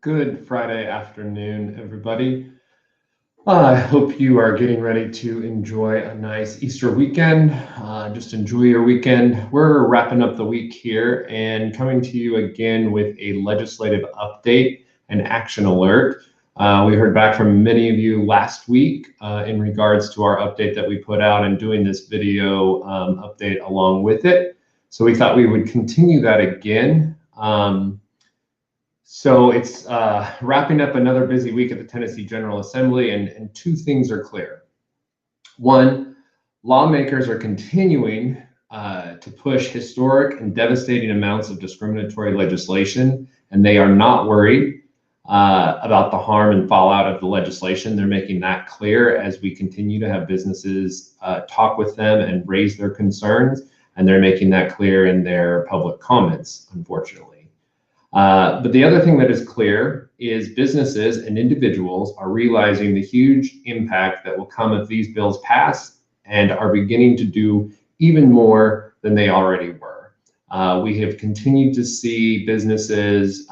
Good Friday afternoon, everybody. I hope you are getting ready to enjoy a nice Easter weekend. Just enjoy your weekend. We're wrapping up the week here and coming to you again with a legislative update and action alert. We heard back from many of you last week in regards to our update that we put out and doing this video update along with it. So we thought we would continue that again. So it's wrapping up another busy week at the Tennessee General Assembly, and two things are clear. One, lawmakers are continuing to push historic and devastating amounts of discriminatory legislation, and they are not worried about the harm and fallout of the legislation. They're making that clear as we continue to have businesses talk with them and raise their concerns, and they're making that clear in their public comments, unfortunately. But the other thing that is clear is businesses and individuals are realizing the huge impact that will come if these bills pass and are beginning to do even more than they already were. We have continued to see businesses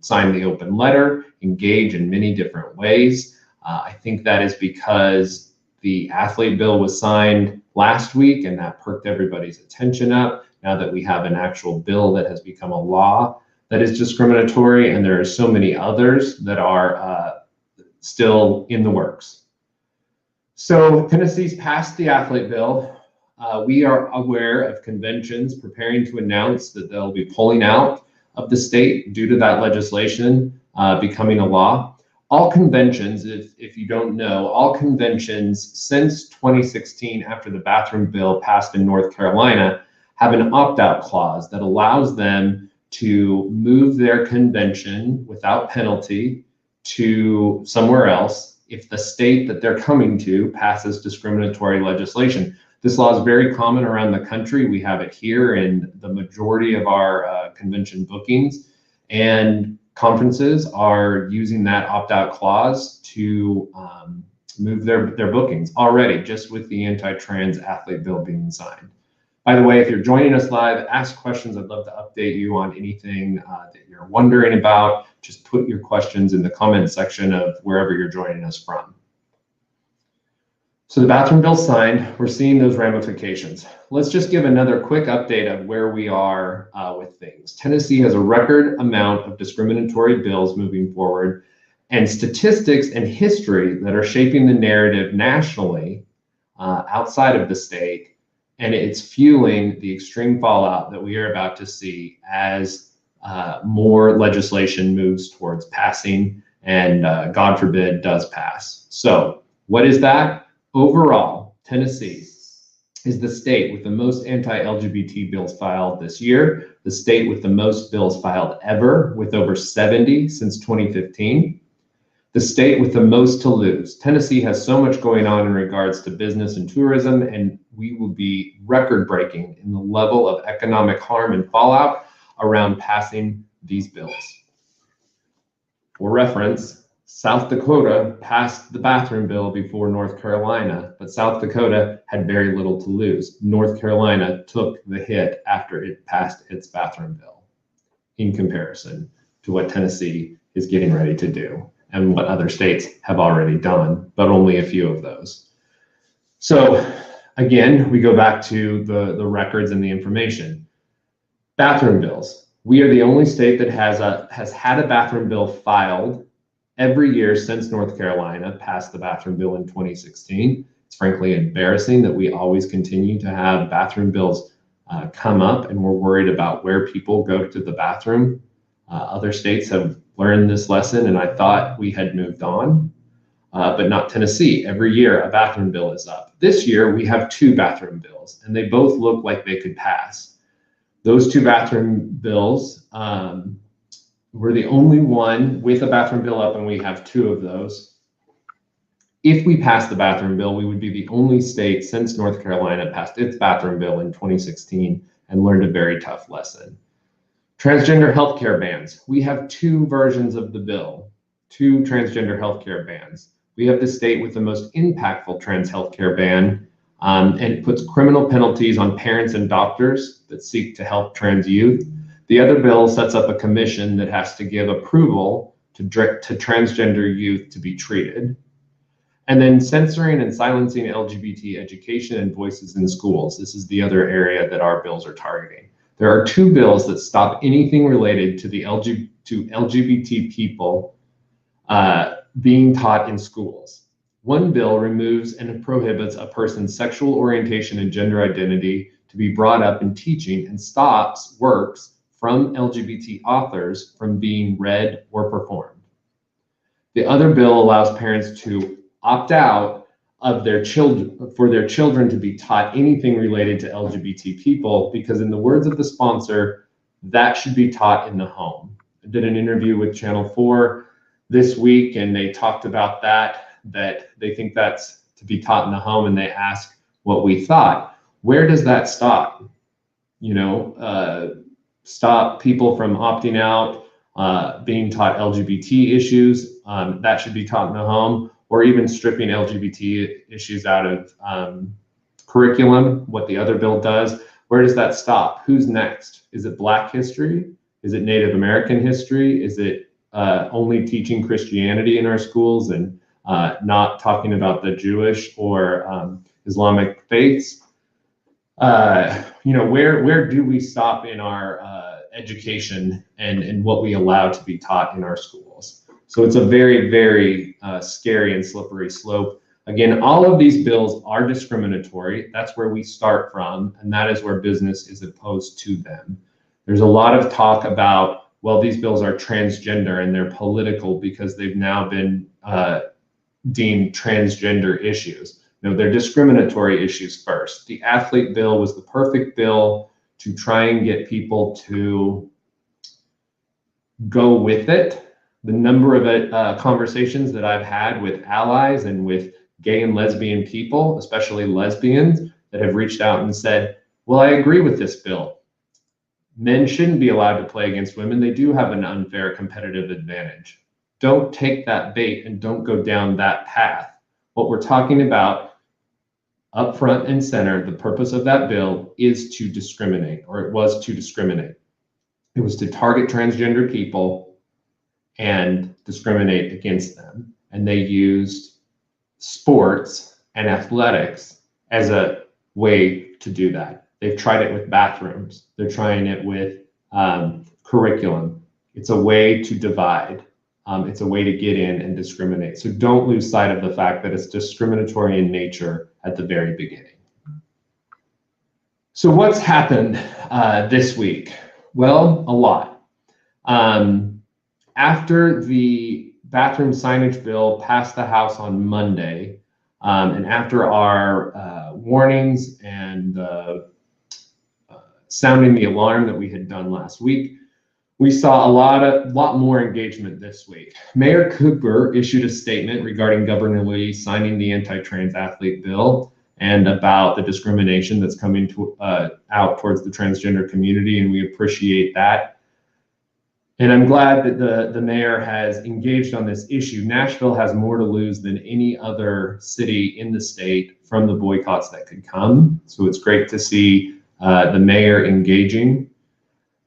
sign the open letter, engage in many different ways. I think that is because the athlete bill was signed last week and that perked everybody's attention up. Now that we have an actual bill that has become a law that is discriminatory, and there are so many others that are still in the works. So Tennessee's passed the athlete bill. We are aware of conventions preparing to announce that they'll be pulling out of the state due to that legislation becoming a law. All conventions, if you don't know, all conventions since 2016, after the bathroom bill passed in North Carolina, have an opt-out clause that allows them to move their convention without penalty to somewhere else if the state that they're coming to passes discriminatory legislation. This law is very common around the country. We have it here in the majority of our convention bookings, and conferences are using that opt-out clause to move their bookings already, just with the anti-trans athlete bill being signed. By the way, if you're joining us live, ask questions. I'd love to update you on anything that you're wondering about. Just put your questions in the comment section of wherever you're joining us from. So the bathroom bill signed, we're seeing those ramifications. Let's just give another quick update of where we are with things. Tennessee has a record amount of discriminatory bills moving forward, and statistics and history that are shaping the narrative nationally outside of the state. And it's fueling the extreme fallout that we are about to see as more legislation moves towards passing and God forbid does pass. So what is that? Overall, Tennessee is the state with the most anti-LGBT bills filed this year, the state with the most bills filed ever, with over 70 since 2015. The state with the most to lose. Tennessee has so much going on in regards to business and tourism, and we will be record-breaking in the level of economic harm and fallout around passing these bills. For reference, South Dakota passed the bathroom bill before North Carolina, but South Dakota had very little to lose. North Carolina took the hit after it passed its bathroom bill in comparison to what Tennessee is getting ready to do and what other states have already done, but only a few of those. So again, we go back to the records and the information. Bathroom bills. We are the only state that has had a bathroom bill filed every year since North Carolina passed the bathroom bill in 2016. It's frankly embarrassing that we always continue to have bathroom bills come up, and we're worried about where people go to the bathroom. Other states have learned this lesson, and I thought we had moved on, but not Tennessee. Every year a bathroom bill is up. This year we have two bathroom bills, and they both look like they could pass. Those two bathroom bills, we're the only one with a bathroom bill up, and we have two of those. If we pass the bathroom bill, we would be the only state since North Carolina passed its bathroom bill in 2016 and learned a very tough lesson. Transgender healthcare bans. We have two versions of the bill, two transgender healthcare bans. We have the state with the most impactful trans healthcare ban, and it puts criminal penalties on parents and doctors that seek to help trans youth. The other bill sets up a commission that has to give approval to transgender youth to be treated. And then censoring and silencing LGBT education and voices in schools. This is the other area that our bills are targeting. There are 2 bills that stop anything related to LGBT people being taught in schools. One bill removes and prohibits a person's sexual orientation and gender identity to be brought up in teaching and stops works from LGBT authors from being read or performed. The other bill allows parents to opt out of their children to be taught anything related to LGBT people, because in the words of the sponsor, that should be taught in the home. I did an interview with Channel 4 this week, and they talked about that they think that's to be taught in the home, and they asked what we thought. Where does that stop? Stop people from opting out, being taught LGBT issues, that should be taught in the home, or even stripping LGBT issues out of curriculum, what the other bill does. Where does that stop? Who's next? Is it Black history? Is it Native American history? Is it only teaching Christianity in our schools and not talking about the Jewish or Islamic faiths? Where do we stop in our education and what we allow to be taught in our schools? So it's a very, very scary and slippery slope. Again, all of these bills are discriminatory. That's where we start from, and that is where business is opposed to them. There's a lot of talk about, well, these bills are transgender and they're political because they've now been deemed transgender issues. No, they're discriminatory issues first. The athlete bill was the perfect bill to try and get people to go with it. The number of conversations that I've had with allies and with gay and lesbian people, especially lesbians, that have reached out and said, well, I agree with this bill. Men shouldn't be allowed to play against women. They do have an unfair competitive advantage. Don't take that bait and don't go down that path. What we're talking about up front and center, the purpose of that bill is to discriminate, or it was to discriminate. It was to target transgender people and discriminate against them. And they used sports and athletics as a way to do that. They've tried it with bathrooms. They're trying it with curriculum. It's a way to divide. It's a way to get in and discriminate. So don't lose sight of the fact that it's discriminatory in nature at the very beginning. So what's happened this week? Well, a lot. After the bathroom signage bill passed the House on Monday, and after our warnings and sounding the alarm that we had done last week, we saw a lot more engagement this week. Mayor Cooper issued a statement regarding Governor Lee signing the anti-trans athlete bill and about the discrimination that's coming out towards the transgender community, and we appreciate that. And I'm glad that the mayor has engaged on this issue. Nashville has more to lose than any other city in the state from the boycotts that could come. So it's great to see the mayor engaging.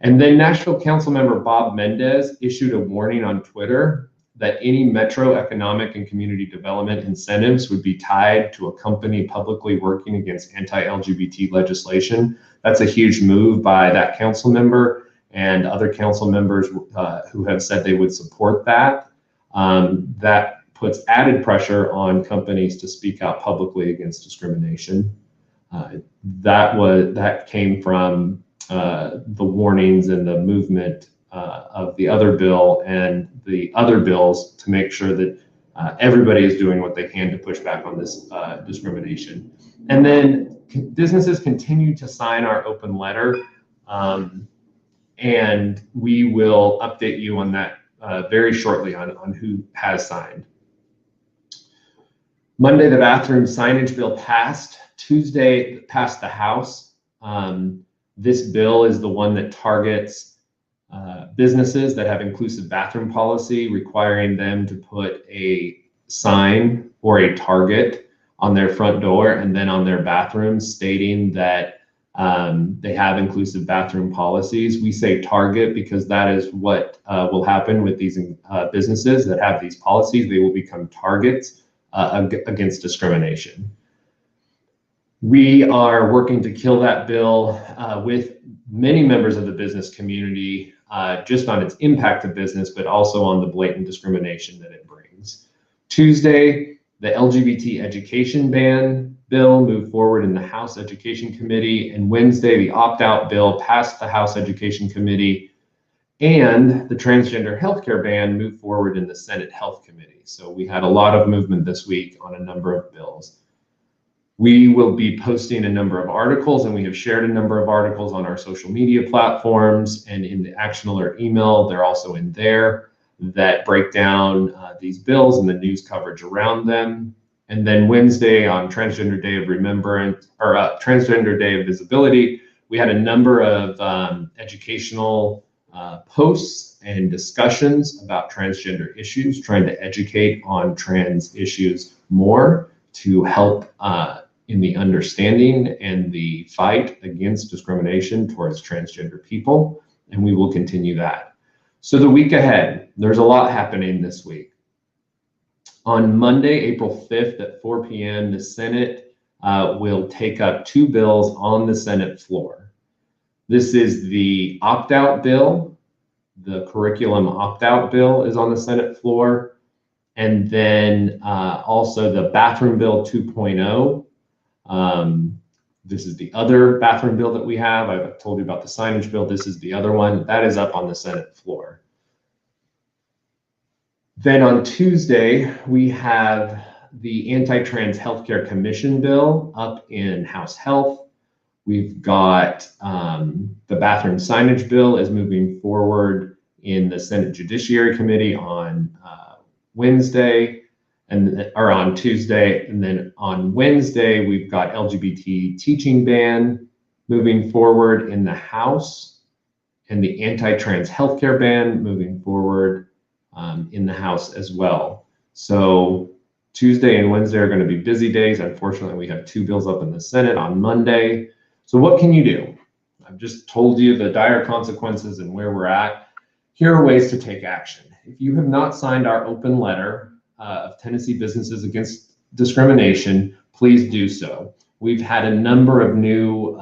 And then Nashville Council member Bob Mendez issued a warning on Twitter that any metro economic and community development incentives would be tied to a company publicly working against anti-LGBT legislation. That's a huge move by that council member and other council members who have said they would support that. That puts added pressure on companies to speak out publicly against discrimination. That came from the warnings and the movement of the other bill and the other bills to make sure that everybody is doing what they can to push back on this discrimination. And then businesses continue to sign our open letter, and we will update you on that very shortly on who has signed. Monday, the bathroom signage bill passed. Tuesday, it passed the House. This bill is the one that targets businesses that have inclusive bathroom policy, requiring them to put a sign or a target on their front door and then on their bathrooms stating that They have inclusive bathroom policies. We say target because that is what will happen with these businesses that have these policies. They will become targets against discrimination. We are working to kill that bill with many members of the business community, just on its impact to business, but also on the blatant discrimination that it brings. Tuesday, the LGBT education ban bill moved forward in the House Education Committee, and Wednesday, the opt-out bill passed the House Education Committee, and the transgender healthcare ban moved forward in the Senate Health Committee. So we had a lot of movement this week on a number of bills. We will be posting a number of articles, and we have shared a number of articles on our social media platforms and in the Action Alert email. They're also in there that break down these bills and the news coverage around them. And then Wednesday, on Transgender Day of Remembrance, or Transgender Day of Visibility, we had a number of educational posts and discussions about transgender issues, trying to educate on trans issues more to help in the understanding and the fight against discrimination towards transgender people. And we will continue that. So the week ahead, there's a lot happening this week. On Monday, April 5th at 4 p.m., the Senate will take up two bills on the Senate floor. This is the opt-out bill. The curriculum opt-out bill is on the Senate floor. And then also the bathroom bill 2.0. This is the other bathroom bill that we have. I've told you about the signage bill. This is the other one that is up on the Senate floor. Then on Tuesday, we have the Anti-Trans Healthcare Commission bill up in House Health. We've got the bathroom signage bill is moving forward in the Senate Judiciary Committee on Wednesday, or on Tuesday. And then on Wednesday, we've got LGBT teaching ban moving forward in the House, and the anti-trans healthcare ban moving forward in the House as well. So Tuesday and Wednesday are going to be busy days. Unfortunately, we have two bills up in the Senate on Monday. So what can you do? I've just told you the dire consequences and where we're at. Here are ways to take action. If you have not signed our open letter of Tennessee Businesses Against Discrimination, please do so. We've had a number of new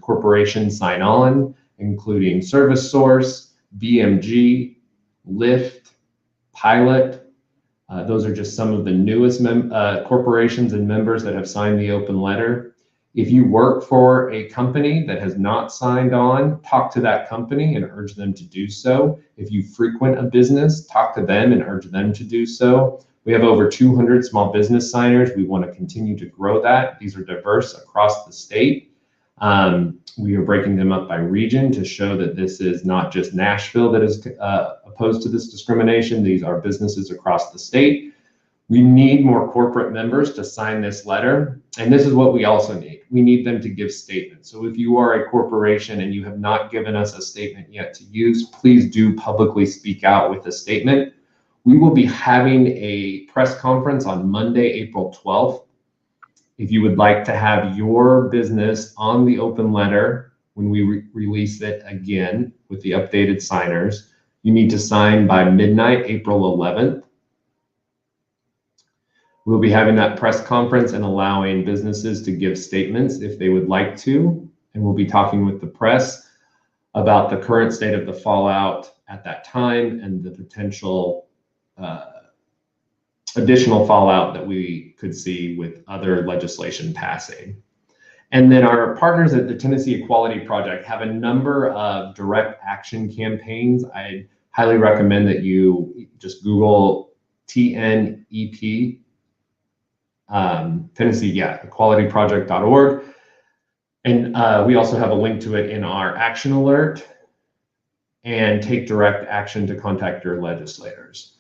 corporations sign on, including Service Source, BMG, Lyft, Pilot. Those are just some of the newest corporations and members that have signed the open letter. If you work for a company that has not signed on, talk to that company and urge them to do so. If you frequent a business, talk to them and urge them to do so. We have over 200 small business signers. We want to continue to grow that. These are diverse across the state. We are breaking them up by region to show that this is not just Nashville that is opposed to this discrimination. These are businesses across the state. We need more corporate members to sign this letter. And this is what we also need. We need them to give statements. So if you are a corporation and you have not given us a statement yet to use, please do publicly speak out with a statement. We will be having a press conference on Monday, April 12th. If you would like to have your business on the open letter when we release it again with the updated signers, you need to sign by midnight, April 11th. We'll be having that press conference and allowing businesses to give statements if they would like to. And we'll be talking with the press about the current state of the fallout at that time and the potential additional fallout that we could see with other legislation passing. And then our partners at the Tennessee Equality Project have a number of direct action campaigns. I highly recommend that you just Google TNEP, Tennessee, equalityproject.org. And we also have a link to it in our action alert, and take direct action to contact your legislators.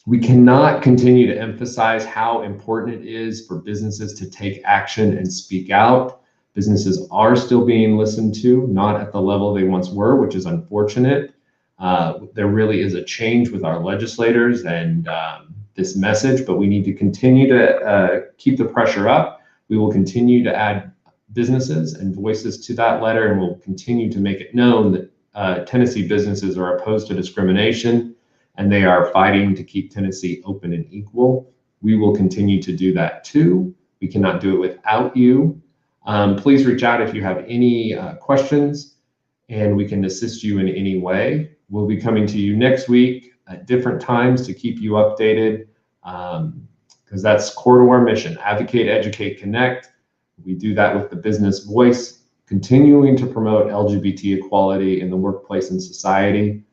We cannot continue to emphasize how important it is for businesses to take action and speak out. Businesses are still being listened to, not at the level they once were, which is unfortunate. There really is a change with our legislators and this message, but we need to continue to keep the pressure up. We will continue to add businesses and voices to that letter, and we'll continue to make it known that Tennessee businesses are opposed to discrimination and they are fighting to keep Tennessee open and equal. We will continue to do that too. We cannot do it without you. Please reach out if you have any questions and we can assist you in any way. We'll be coming to you next week at different times to keep you updated, because that's core to our mission: advocate, educate, connect. We do that with the business voice, continuing to promote LGBT equality in the workplace and society.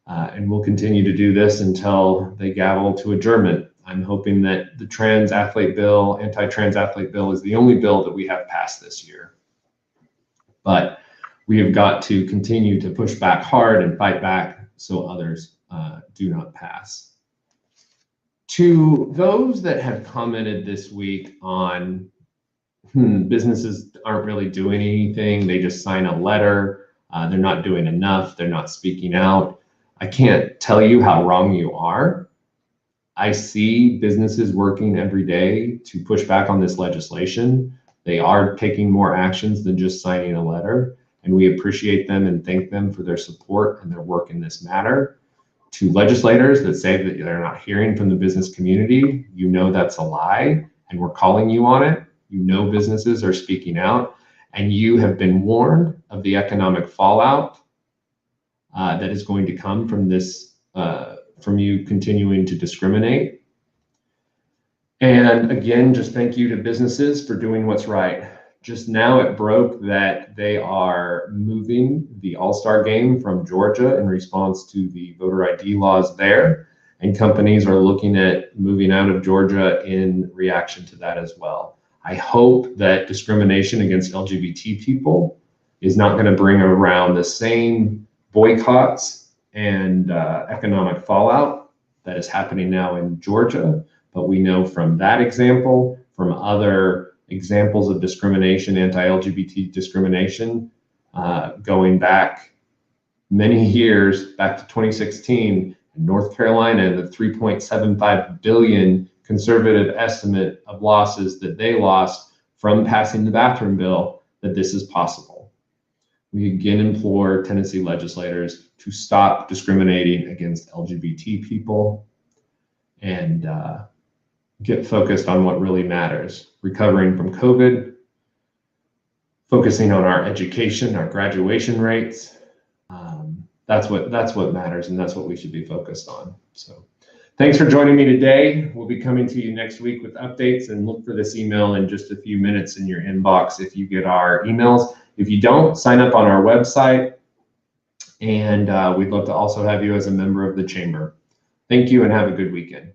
And we'll continue to do this until they gavel to adjournment. I'm hoping that the trans athlete bill, anti-trans athlete bill, is the only bill that we have passed this year. But we have got to continue to push back hard and fight back so others do not pass. To those that have commented this week on businesses aren't really doing anything, they just sign a letter, they're not doing enough, they're not speaking out, I can't tell you how wrong you are. I see businesses working every day to push back on this legislation. They are taking more actions than just signing a letter, and we appreciate them and thank them for their support and their work in this matter. To legislators that say that they're not hearing from the business community, you know that's a lie, and we're calling you on it. You know businesses are speaking out, and you have been warned of the economic fallout that is going to come from this, from you continuing to discriminate. And again, just thank you to businesses for doing what's right. Just now it broke that they are moving the All-Star game from Georgia in response to the voter ID laws there. And companies are looking at moving out of Georgia in reaction to that as well. I hope that discrimination against LGBT people is not going to bring around the same boycotts and economic fallout that is happening now in Georgia. But we know from that example, from other examples of discrimination, anti-LGBT discrimination, going back many years, back to 2016, in North Carolina, the 3.75 billion conservative estimate of losses that they lost from passing the bathroom bill, that this is possible. We again implore Tennessee legislators to stop discriminating against LGBT people and get focused on what really matters: recovering from COVID, focusing on our education, our graduation rates. That's what matters, and that's what we should be focused on. So thanks for joining me today. We'll be coming to you next week with updates, and look for this email in just a few minutes in your inbox if you get our emails. If you don't, sign up on our website, and we'd love to also have you as a member of the chamber. Thank you and have a good weekend.